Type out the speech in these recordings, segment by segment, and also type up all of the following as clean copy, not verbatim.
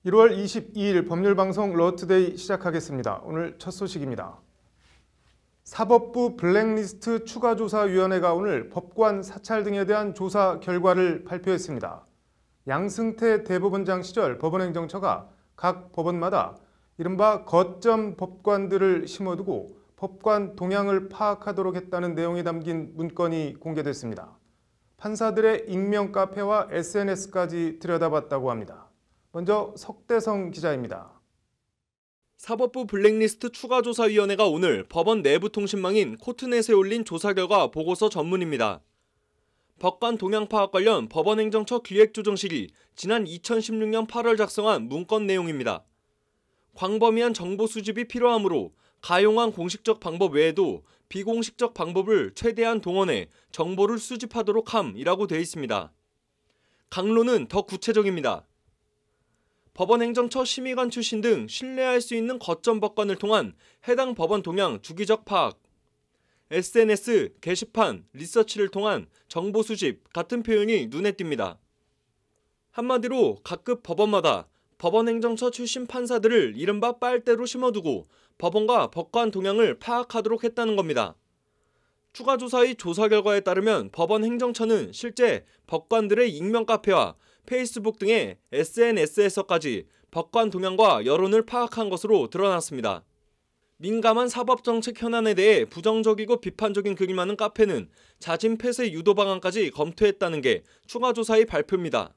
1월 22일 법률방송 러투데이 시작하겠습니다. 오늘 첫 소식입니다. 사법부 블랙리스트 추가조사위원회가 오늘 법관 사찰 등에 대한 조사 결과를 발표했습니다. 양승태 대법원장 시절 법원행정처가 각 법원마다 이른바 거점 법관들을 심어두고 법관 동향을 파악하도록 했다는 내용이 담긴 문건이 공개됐습니다. 판사들의 익명 카페와 SNS까지 들여다봤다고 합니다. 먼저 석대성 기자입니다. 사법부 블랙리스트 추가조사위원회가 오늘 법원 내부 통신망인 코트넷에 올린 조사 결과 보고서 전문입니다. 법관 동향 파악 관련 법원행정처 기획조정실이 지난 2016년 8월 작성한 문건 내용입니다. 광범위한 정보 수집이 필요하므로 가용한 공식적 방법 외에도 비공식적 방법을 최대한 동원해 정보를 수집하도록 함이라고 되어 있습니다. 강론은 더 구체적입니다. 법원행정처 심의관 출신 등 신뢰할 수 있는 거점 법관을 통한 해당 법원 동향 주기적 파악, SNS, 게시판, 리서치를 통한 정보 수집 같은 표현이 눈에 띕니다. 한마디로 각급 법원마다 법원행정처 출신 판사들을 이른바 빨대로 심어두고 법원과 법관 동향을 파악하도록 했다는 겁니다. 추가조사의 조사 결과에 따르면 법원행정처는 실제 법관들의 익명 카페와 페이스북 등의 SNS에서까지 법관 동향과 여론을 파악한 것으로 드러났습니다. 민감한 사법정책 현안에 대해 부정적이고 비판적인 글이 많은 카페는 자진 폐쇄 유도 방안까지 검토했다는 게 추가조사의 발표입니다.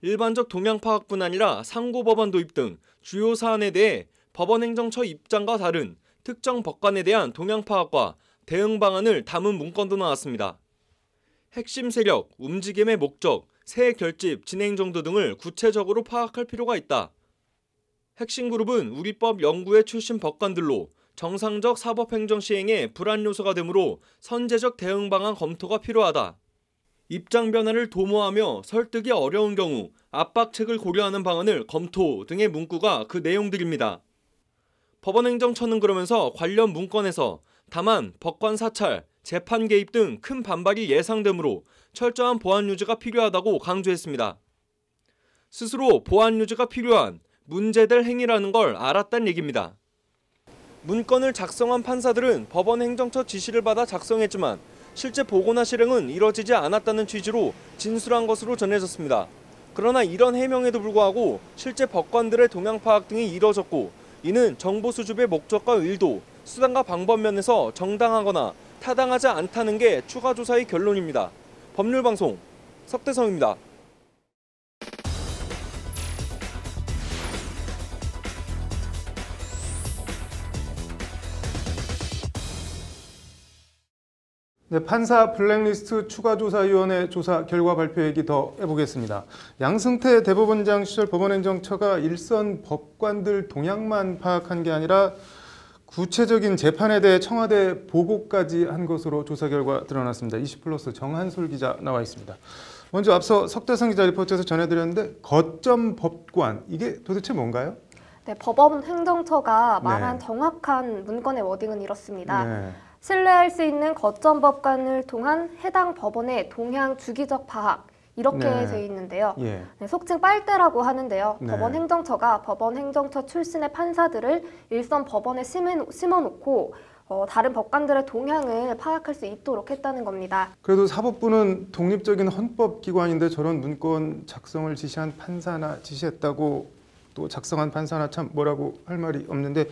일반적 동향 파악뿐 아니라 상고법안 도입 등 주요 사안에 대해 법원행정처 입장과 다른 특정 법관에 대한 동향 파악과 대응 방안을 담은 문건도 나왔습니다. 핵심 세력, 움직임의 목적, 새 결집, 진행 정도 등을 구체적으로 파악할 필요가 있다. 핵심 그룹은 우리법 연구회 출신 법관들로 정상적 사법행정 시행에 불안 요소가 되므로 선제적 대응 방안 검토가 필요하다. 입장 변화를 도모하며 설득이 어려운 경우 압박책을 고려하는 방안을 검토 등의 문구가 그 내용들입니다. 법원행정처는 그러면서 관련 문건에서 다만 법관 사찰, 재판 개입 등 큰 반발이 예상되므로 철저한 보안 유지가 필요하다고 강조했습니다. 스스로 보안 유지가 필요한 문제될 행위라는 걸 알았다는 얘기입니다. 문건을 작성한 판사들은 법원 행정처 지시를 받아 작성했지만 실제 보고나 실행은 이뤄지지 않았다는 취지로 진술한 것으로 전해졌습니다. 그러나 이런 해명에도 불구하고 실제 법관들의 동향 파악 등이 이뤄졌고 이는 정보 수집의 목적과 의도, 수단과 방법 면에서 정당하거나 타당하지 않다는 게 추가 조사의 결론입니다. 법률방송 석대성입니다. 네, 판사 블랙리스트 추가조사위원회 조사 결과 발표 얘기 더 해보겠습니다. 양승태 대법원장 시절 법원행정처가 일선 법관들 동향만 파악한 게 아니라 구체적인 재판에 대해 청와대 보고까지 한 것으로 조사 결과 드러났습니다. 20플러스 정한솔 기자 나와 있습니다. 먼저 앞서 석대성 기자 리포트에서 전해드렸는데 거점 법관, 이게 도대체 뭔가요? 네, 법원 행정처가 말한 정확한 문건의 워딩은 이렇습니다. 네. 신뢰할 수 있는 거점 법관을 통한 해당 법원의 동향 주기적 파악, 이렇게 되어 있는데요. 네, 속칭 빨대라고 하는데요. 법원 행정처가 법원 행정처 출신의 판사들을 일선 법원에 심어놓고 다른 법관들의 동향을 파악할 수 있도록 했다는 겁니다. 그래도 사법부는 독립적인 헌법기관인데 저런 문건 작성을 지시한 판사나 지시했다고 또 작성한 판사나 참 뭐라고 할 말이 없는데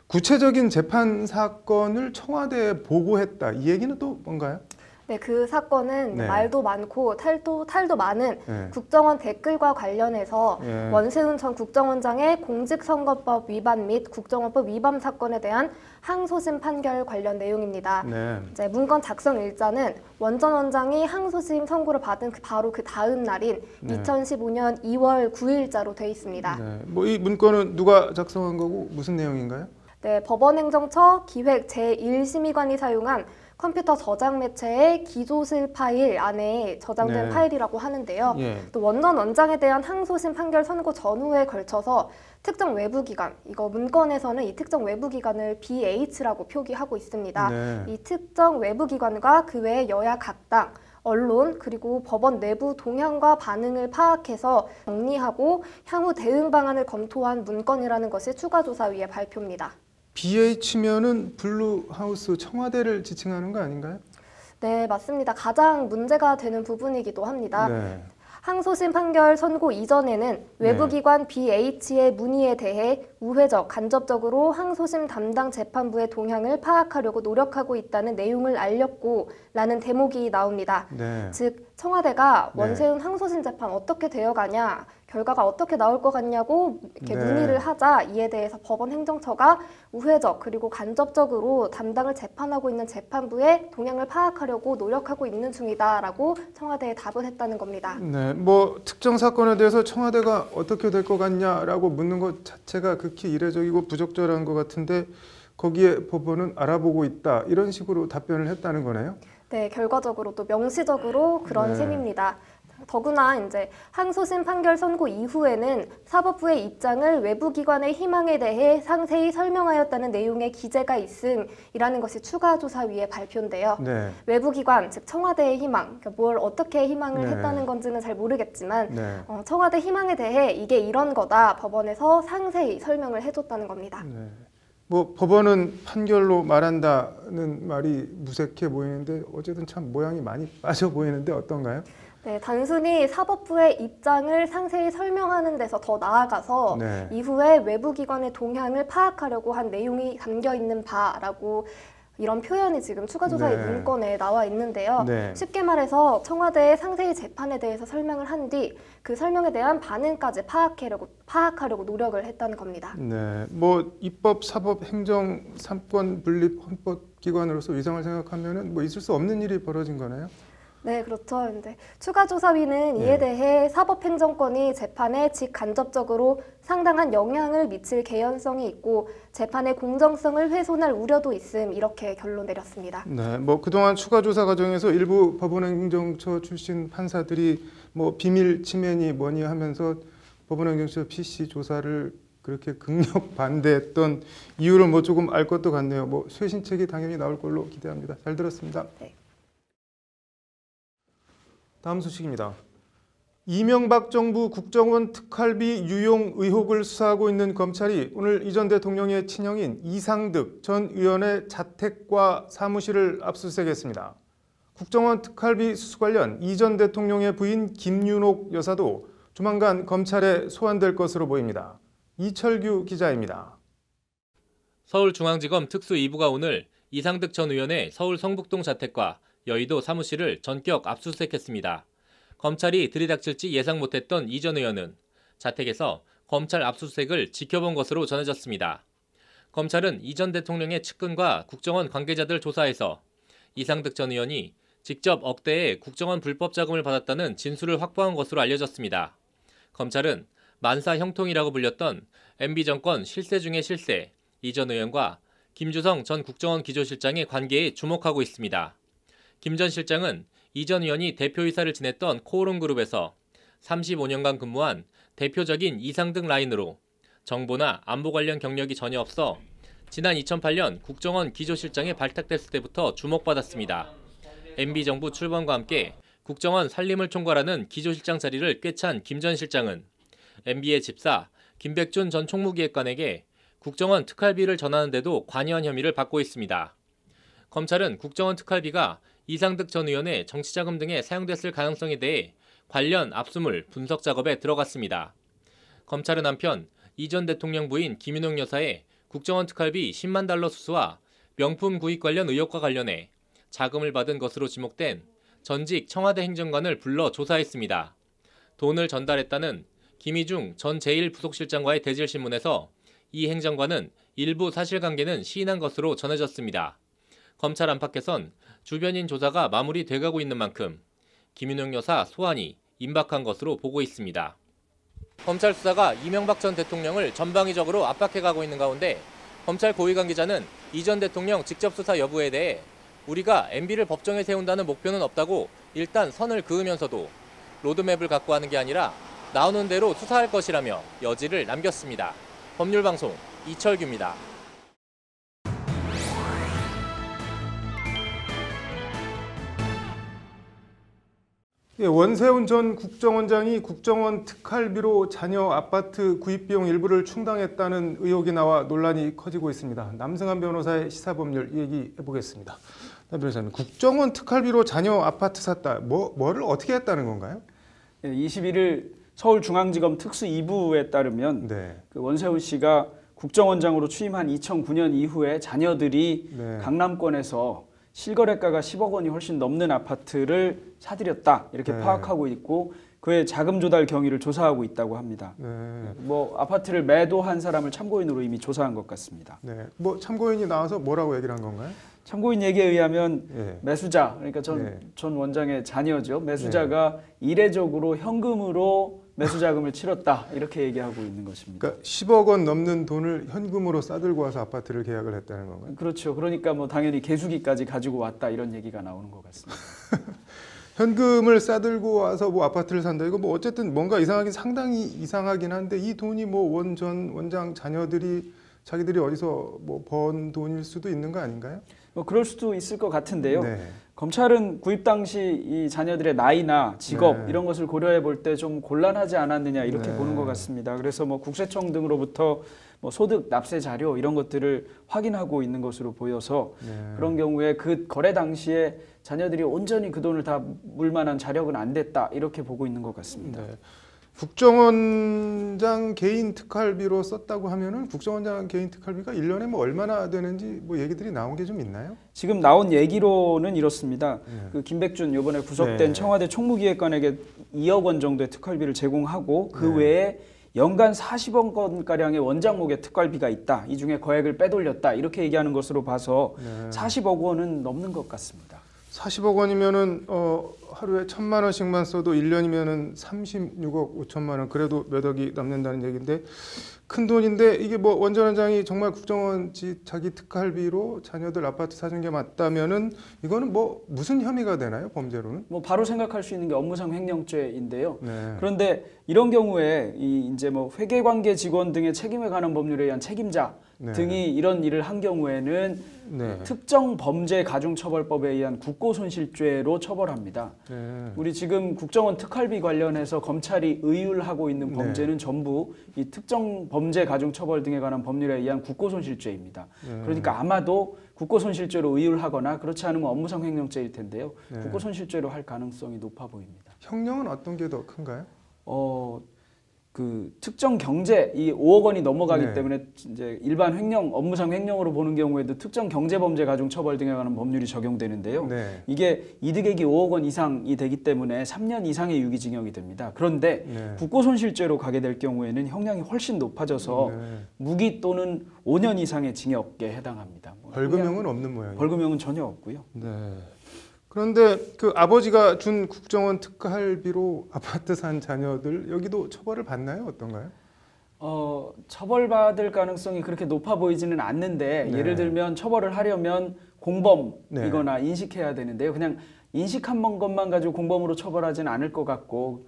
구체적인 재판 사건을 청와대에 보고했다. 이 얘기는 또 뭔가요? 네, 그 사건은 말도 많고 탈도 많은 국정원 댓글과 관련해서 원세훈 전 국정원장의 공직선거법 위반 및 국정원법 위반 사건에 대한 항소심 판결 관련 내용입니다. 이제 문건 작성 일자는 원 전 원장이 항소심 선고를 받은 바로 그 다음 날인 2015년 2월 9일자로 되어 있습니다. 뭐 이 문건은 누가 작성한 거고 무슨 내용인가요? 네, 법원행정처 기획 제1심의관이 사용한 컴퓨터 저장 매체의 기조실 파일 안에 저장된 파일이라고 하는데요. 또 원 전 원장에 대한 항소심 판결 선고 전후에 걸쳐서 특정 외부기관, 이거 문건에서는 이 특정 외부기관을 BH라고 표기하고 있습니다. 이 특정 외부기관과 그 외의 여야 각 당, 언론 그리고 법원 내부 동향과 반응을 파악해서 정리하고 향후 대응 방안을 검토한 문건이라는 것이 추가조사위의 발표입니다. BH면은 블루하우스 청와대를 지칭하는 거 아닌가요? 네, 맞습니다. 가장 문제가 되는 부분이기도 합니다. 네. 항소심 판결 선고 이전에는 외부기관 BH의 문의에 대해 우회적, 간접적으로 항소심 담당 재판부의 동향을 파악하려고 노력하고 있다는 내용을 알렸고 라는 대목이 나옵니다. 네. 즉 청와대가 원세훈 항소심 재판 어떻게 되어가냐, 결과가 어떻게 나올 것 같냐고 이렇게 문의를 하자 이에 대해서 법원 행정처가 우회적 그리고 간접적으로 담당을 재판하고 있는 재판부의 동향을 파악하려고 노력하고 있는 중이다라고 청와대에 답을 했다는 겁니다. 네, 뭐 특정 사건에 대해서 청와대가 어떻게 될 것 같냐라고 묻는 것 자체가 극히 이례적이고 부적절한 것 같은데 거기에 법원은 알아보고 있다 이런 식으로 답변을 했다는 거네요. 네, 결과적으로 또 명시적으로 그런 셈입니다. 더구나 이제 항소심 판결 선고 이후에는 사법부의 입장을 외부기관의 희망에 대해 상세히 설명하였다는 내용의 기재가 있음이라는 것이 추가조사위의 발표인데요. 네. 외부기관, 즉 청와대의 희망, 그러니까 뭘 어떻게 희망을 했다는 건지는 잘 모르겠지만 청와대 희망에 대해 이게 이런 거다 법원에서 상세히 설명을 해줬다는 겁니다. 네. 뭐 법원은 판결로 말한다는 말이 무색해 보이는데 어쨌든 참 모양이 많이 빠져 보이는데 어떤가요? 네, 단순히 사법부의 입장을 상세히 설명하는 데서 더 나아가서 이후에 외부기관의 동향을 파악하려고 한 내용이 담겨있는 바라고 이런 표현이 지금 추가조사의 문건에 나와 있는데요. 쉽게 말해서 청와대의 상세히 재판에 대해서 설명을 한 뒤 그 설명에 대한 반응까지 파악하려고 노력을 했다는 겁니다. 네, 뭐 입법, 사법, 행정, 삼권 분립 헌법기관으로서 위상을 생각하면은 뭐 있을 수 없는 일이 벌어진 거네요. 네, 그렇죠. 근데 추가조사위는 이에 대해 사법행정권이 재판에 직간접적으로 상당한 영향을 미칠 개연성이 있고 재판의 공정성을 훼손할 우려도 있음 이렇게 결론 내렸습니다. 네, 뭐 그동안 추가조사 과정에서 일부 법원행정처 출신 판사들이 뭐 비밀 침해니 뭐니 하면서 법원행정처 PC 조사를 그렇게 극력 반대했던 이유를 뭐 조금 알 것도 같네요. 뭐 쇄신책이 당연히 나올 걸로 기대합니다. 잘 들었습니다. 네. 다음 소식입니다. 이명박 정부 국정원 특활비 유용 의혹을 수사하고 있는 검찰이 오늘 이 전 대통령의 친형인 이상득 전 의원의 자택과 사무실을 압수수색했습니다. 국정원 특활비 수수 관련 이 전 대통령의 부인 김윤옥 여사도 조만간 검찰에 소환될 것으로 보입니다. 이철규 기자입니다. 서울중앙지검 특수 2부가 오늘 이상득 전 의원의 서울 성북동 자택과 여의도 사무실을 전격 압수수색했습니다. 검찰이 들이닥칠지 예상 못했던 이 전 의원은 자택에서 검찰 압수수색을 지켜본 것으로 전해졌습니다. 검찰은 이 전 대통령의 측근과 국정원 관계자들 조사에서 이상득 전 의원이 직접 억대의 국정원 불법 자금을 받았다는 진술을 확보한 것으로 알려졌습니다. 검찰은 만사 형통이라고 불렸던 MB정권 실세 중의 실세, 이 전 의원과 김주성 전 국정원 기조실장의 관계에 주목하고 있습니다. 김 전 실장은 이 전 의원이 대표이사를 지냈던 코오롱그룹에서 35년간 근무한 대표적인 이상득 라인으로 정보나 안보 관련 경력이 전혀 없어 지난 2008년 국정원 기조실장에 발탁됐을 때부터 주목받았습니다. MB정부 출범과 함께 국정원 산림을 총괄하는 기조실장 자리를 꿰찬 김 전 실장은 MB의 집사 김백준 전 총무기획관에게 국정원 특활비를 전하는데도 관여한 혐의를 받고 있습니다. 검찰은 국정원 특활비가 이상득 전 의원의 정치자금 등에 사용됐을 가능성에 대해 관련 압수물 분석 작업에 들어갔습니다. 검찰은 한편 이 전 대통령 부인 김윤옥 여사의 국정원 특활비 10만 달러 수수와 명품 구입 관련 의혹과 관련해 자금을 받은 것으로 지목된 전직 청와대 행정관을 불러 조사했습니다. 돈을 전달했다는 김희중 전 제1부속실장과의 대질신문에서 이 행정관은 일부 사실관계는 시인한 것으로 전해졌습니다. 검찰 안팎에선 주변인 조사가 마무리돼가고 있는 만큼 김윤옥 여사 소환이 임박한 것으로 보고 있습니다. 검찰 수사가 이명박 전 대통령을 전방위적으로 압박해가고 있는 가운데 검찰 고위 관계자는 이 전 대통령 직접 수사 여부에 대해 우리가 MB를 법정에 세운다는 목표는 없다고 일단 선을 그으면서도 로드맵을 갖고 하는 게 아니라 나오는 대로 수사할 것이라며 여지를 남겼습니다. 법률방송 이철규입니다. 네, 예, 원세훈 전 국정원장이 국정원 특활비로 자녀 아파트 구입 비용 일부를 충당했다는 의혹이 나와 논란이 커지고 있습니다. 남승환 변호사의 시사법률 얘기해 보겠습니다. 남 변호사님, 국정원 특활비로 자녀 아파트 샀다. 뭐를 어떻게 했다는 건가요? 21일 서울중앙지검 특수 2부에 따르면 그 원세훈 씨가 국정원장으로 취임한 2009년 이후에 자녀들이 강남권에서 실거래가가 10억 원이 훨씬 넘는 아파트를 사들였다 이렇게 파악하고 있고 그의 자금 조달 경위를 조사하고 있다고 합니다. 뭐 아파트를 매도한 사람을 참고인으로 이미 조사한 것 같습니다. 뭐 참고인이 나와서 뭐라고 얘기를 한 건가요? 참고인 얘기에 의하면 매수자, 그러니까 전 원장의 자녀죠. 매수자가 이례적으로 현금으로 매수 자금을 치렀다 이렇게 얘기하고 있는 것입니다. 그러니까 10억 원 넘는 돈을 현금으로 싸들고 와서 아파트를 계약을 했다는 건가요? 그렇죠. 그러니까 뭐 당연히 개수기까지 가지고 왔다 이런 얘기가 나오는 것 같습니다. 현금을 싸들고 와서 뭐 아파트를 산다. 이거 뭐 어쨌든 뭔가 상당히 이상하긴 한데 이 돈이 뭐 원 전 원장 자녀들이 자기들이 어디서 뭐 번 돈일 수도 있는 거 아닌가요? 뭐 그럴 수도 있을 것 같은데요. 검찰은 구입 당시 이 자녀들의 나이나 직업 이런 것을 고려해 볼 때 좀 곤란하지 않았느냐 이렇게 보는 것 같습니다. 그래서 뭐 국세청 등으로부터 뭐 소득 납세 자료 이런 것들을 확인하고 있는 것으로 보여서 그런 경우에 그 거래 당시에 자녀들이 온전히 그 돈을 다 물만한 자력은 안 됐다 이렇게 보고 있는 것 같습니다. 국정원장 개인 특활비로 썼다고 하면은 국정원장 개인 특활비가 1년에 뭐 얼마나 되는지 뭐 얘기들이 나온 게 좀 있나요? 지금 나온 얘기로는 이렇습니다. 그 김백준 이번에 구속된 청와대 총무기획관에게 2억 원 정도의 특활비를 제공하고 그 외에 연간 40억 원가량의 원장목의 특활비가 있다. 이 중에 거액을 빼돌렸다. 이렇게 얘기하는 것으로 봐서 40억 원은 넘는 것 같습니다. 40억 원이면은 하루에 1,000만 원씩만 써도 1년이면은 36억 5천만 원, 그래도 몇 억이 남는다는 얘기인데 큰 돈인데 이게 뭐 원 전 원장이 정말 국정원 자기 특활비로 자녀들 아파트 사준 게 맞다면은 이거는 뭐 무슨 혐의가 되나요? 범죄로는? 뭐 바로 생각할 수 있는 게 업무상 횡령죄인데요. 그런데 이런 경우에 이제 뭐 회계관계 직원 등의 책임에 관한 법률에 의한 책임자 등이 이런 일을 한 경우에는 특정 범죄 가중처벌법에 의한 국고손실죄로 처벌합니다. 우리 지금 국정원 특활비 관련해서 검찰이 의율하고 있는 범죄는 전부 이 특정 범죄 가중처벌 등에 관한 법률에 의한 국고손실죄입니다. 그러니까 아마도 국고손실죄로 의율하거나 그렇지 않으면 업무상 횡령죄일 텐데요. 국고손실죄로 할 가능성이 높아 보입니다. 형량은 어떤 게 더 큰가요? 그 특정 경제 이 5억 원이 넘어가기 때문에 이제 일반 횡령, 업무상 횡령으로 보는 경우에도 특정 경제범죄 가중 처벌 등에 관한 법률이 적용되는데요. 이게 이득액이 5억 원 이상이 되기 때문에 3년 이상의 유기징역이 됩니다. 그런데 국고손실죄로 가게 될 경우에는 형량이 훨씬 높아져서 무기 또는 5년 이상의 징역에 해당합니다. 벌금형은 없는 모양이에요. 벌금형은 전혀 없고요. 그런데 그 아버지가 준 국정원 특활비로 아파트 산 자녀들 여기도 처벌을 받나요? 어떤가요? 처벌받을 가능성이 그렇게 높아 보이지는 않는데 예를 들면 처벌을 하려면 공범이거나 인식해야 되는데요. 그냥 인식한 것만 가지고 공범으로 처벌하지는 않을 것 같고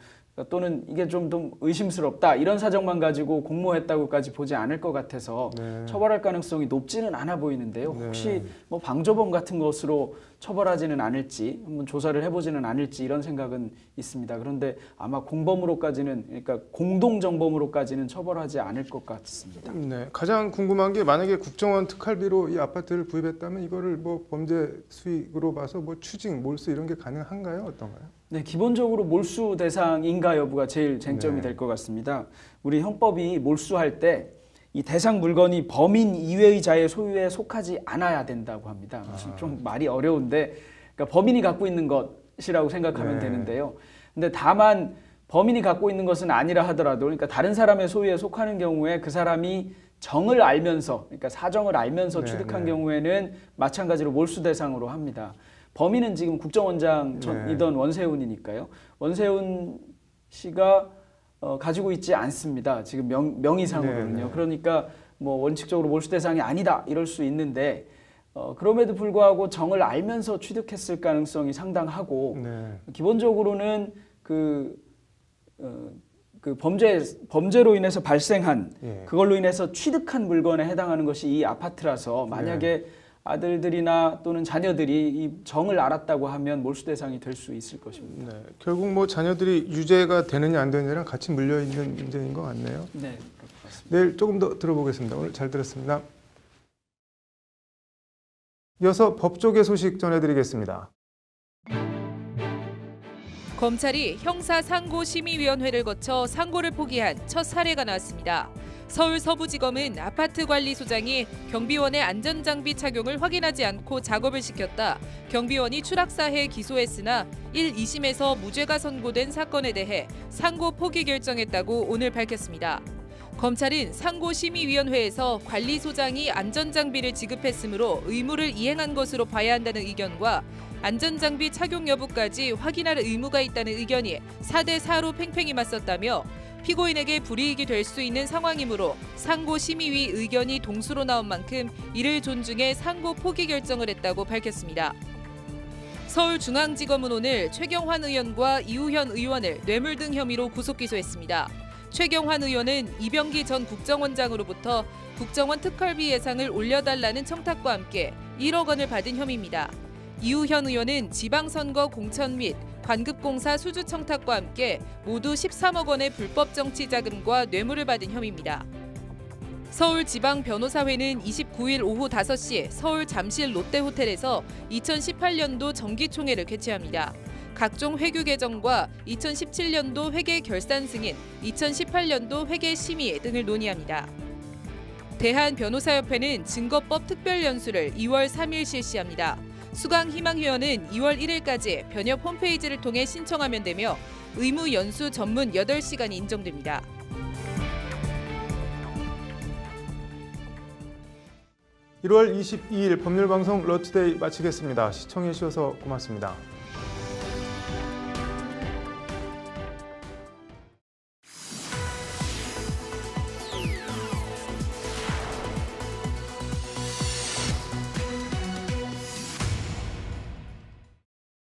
또는 이게 좀 의심스럽다 이런 사정만 가지고 공모했다고까지 보지 않을 것 같아서 처벌할 가능성이 높지는 않아 보이는데요. 혹시 뭐 방조범 같은 것으로 처벌하지는 않을지 한번 조사를 해보지는 않을지 이런 생각은 있습니다. 그런데 아마 공범으로까지는 그러니까 공동정범으로까지는 처벌하지 않을 것 같습니다. 가장 궁금한 게 만약에 국정원 특활비로 이 아파트를 구입했다면 이거를 뭐 범죄 수익으로 봐서 뭐 추징, 몰수 이런 게 가능한가요? 어떤가요? 네, 기본적으로 몰수 대상인가 여부가 제일 쟁점이 될 것 같습니다. 우리 형법이 몰수할 때 이 대상 물건이 범인 이외의 자의 소유에 속하지 않아야 된다고 합니다. 좀 말이 어려운데 그러니까 범인이 갖고 있는 것이라고 생각하면 되는데요. 근데 다만 범인이 갖고 있는 것은 아니라 하더라도 그러니까 다른 사람의 소유에 속하는 경우에 그 사람이 정을 알면서 그러니까 사정을 알면서 취득한 경우에는 마찬가지로 몰수 대상으로 합니다. 범인은 지금 국정원장이던 원세훈이니까요. 원세훈 씨가 가지고 있지 않습니다. 지금 명의상으로는요. 그러니까 뭐 원칙적으로 몰수 대상이 아니다 이럴 수 있는데 그럼에도 불구하고 정을 알면서 취득했을 가능성이 상당하고 기본적으로는 그 범죄로 인해서 발생한 그걸로 인해서 취득한 물건에 해당하는 것이 이 아파트라서 만약에 아들들이나 또는 자녀들이 이 정을 알았다고 하면 몰수 대상이 될 수 있을 것입니다. 네, 결국 뭐 자녀들이 유죄가 되느냐 안 되느냐랑 같이 물려 있는 문제인 것 같네요. 네, 그럴 것 같습니다. 내일 조금 더 들어보겠습니다. 오늘 잘 들었습니다. 이어서 법조계 소식 전해드리겠습니다. 검찰이 형사상고심의위원회를 거쳐 상고를 포기한 첫 사례가 나왔습니다. 서울 서부지검은 아파트 관리 소장이 경비원의 안전장비 착용을 확인하지 않고 작업을 시켰다. 경비원이 추락사해 기소했으나 1, 2심에서 무죄가 선고된 사건에 대해 상고 포기 결정했다고 오늘 밝혔습니다. 검찰은 상고심의위원회에서 관리소장이 안전장비를 지급했으므로 의무를 이행한 것으로 봐야 한다는 의견과 안전장비 착용 여부까지 확인할 의무가 있다는 의견이 4대4로 팽팽히 맞섰다며 피고인에게 불이익이 될 수 있는 상황이므로 상고심의위 의견이 동수로 나온 만큼 이를 존중해 상고 포기 결정을 했다고 밝혔습니다. 서울중앙지검은 오늘 최경환 의원과 이우현 의원을 뇌물 등 혐의로 구속 기소했습니다. 최경환 의원은 이병기 전 국정원장으로부터 국정원 특활비 예상을 올려달라는 청탁과 함께 1억 원을 받은 혐의입니다. 이우현 의원은 지방선거 공천 및 관급공사 수주 청탁과 함께 모두 13억 원의 불법 정치 자금과 뇌물을 받은 혐의입니다. 서울지방변호사회는 29일 오후 5시 서울 잠실 롯데호텔에서 2018년도 정기총회를 개최합니다. 각종 회규 개정과 2017년도 회계 결산 승인, 2018년도 회계 심의 등을 논의합니다. 대한변호사협회는 증거법 특별연수를 2월 3일 실시합니다. 수강희망회원은 2월 1일까지 변협 홈페이지를 통해 신청하면 되며 의무 연수 전문 8시간이 인정됩니다. (1월 22일) 법률방송 러투데이 마치겠습니다. 시청해 주셔서 고맙습니다.